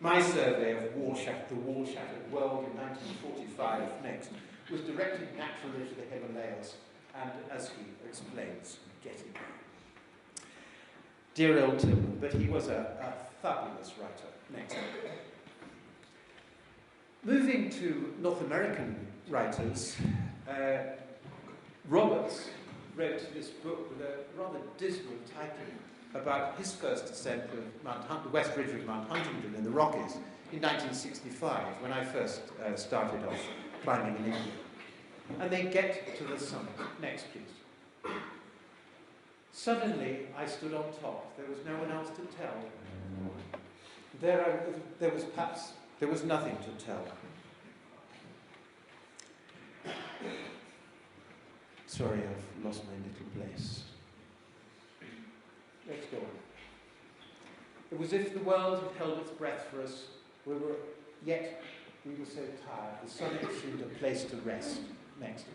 My survey of the wall-shattered world in 1945, next, was directed naturally to the Himalayas, and as he explains, getting there. Dear old Tillman, but he was a fabulous writer. Next. Moving to North American writers, Roberts wrote this book with a rather dismal title about his first ascent of the West Ridge of Mount Huntington in the Rockies in 1965, when I first started off climbing in India. And they get to the summit. Next, please. Suddenly, I stood on top. There was no one else to tell. There was nothing to tell. Sorry, I've lost my little place. Let's go on. It was as if the world had held its breath for us. Yet we were so tired. The summit seemed a place to rest. Next.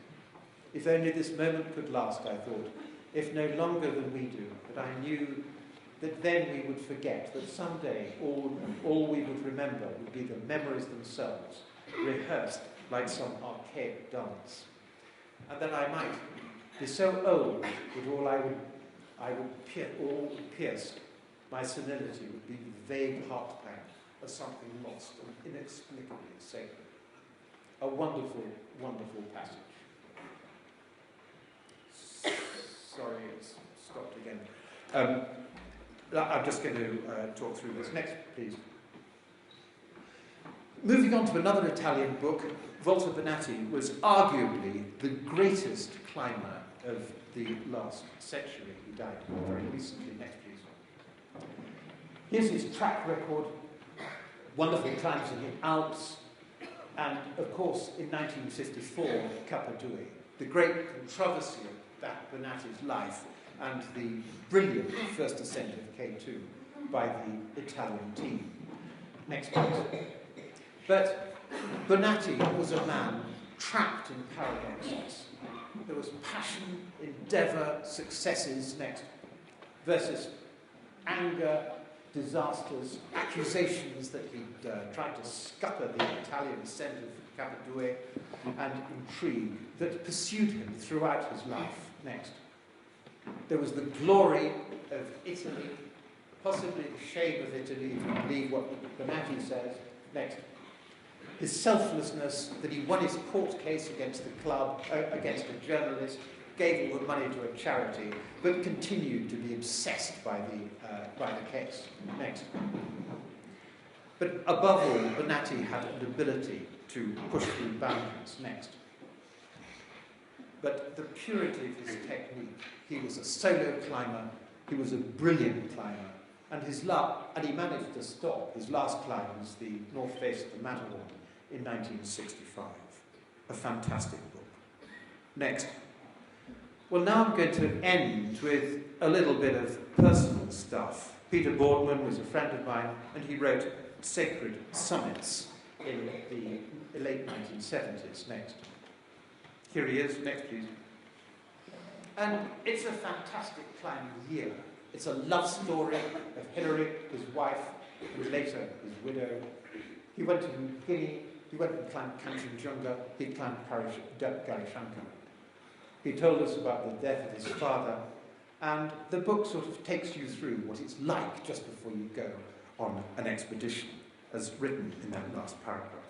If only this moment could last, I thought, if no longer than we do, but I knew that then we would forget, that someday all we would remember would be the memories themselves, rehearsed like some archaic dance. And that I might be so old that all pierced my senility would be the vague heart pang of something lost and inexplicably sacred. A wonderful, wonderful passage. Sorry, it's stopped again. I'm just going to talk through this. Next, please. Moving on to another Italian book, Volta Bonatti was arguably the greatest climber of the last century. He died very recently. Next, please. Here's his track record. Wonderful climbs in the Alps. And, of course, in 1954, Cappadue. The great controversy of that Bonatti's life and the brilliant first ascent of K2 by the Italian team. Next, please. But Bonatti was a man trapped in paradoxes. There was passion, endeavour, successes, next, versus anger, disasters, accusations that he'd tried to scupper the Italian ascent of Cappadue, and intrigue that pursued him throughout his life. Next. There was the glory of Italy, possibly the shame of Italy, if you believe what Bonatti says. Next. His selflessness, that he won his court case against the club, against a journalist, gave all the money to a charity, but continued to be obsessed by the case. Next. But above all, Bonatti had an ability to push through boundaries. Next. But the purity of his technique, he was a solo climber, he was a brilliant climber, and he managed to stop. His last climb was the north face of the Matterhorn in 1965. A fantastic book. Next. Well, now I'm going to end with a little bit of personal stuff. Peter Boardman was a friend of mine, and he wrote Sacred Summits in the late 1970s. Next. Here he is. Next, please. And it's a fantastic climbing year. It's a love story of Hilary, his wife, and later his widow. He went to New Guinea. He went and climbed Kanchenjunga. He climbed Garishankar. He told us about the death of his father, and the book sort of takes you through what it's like just before you go on an expedition, as written in that last paragraph.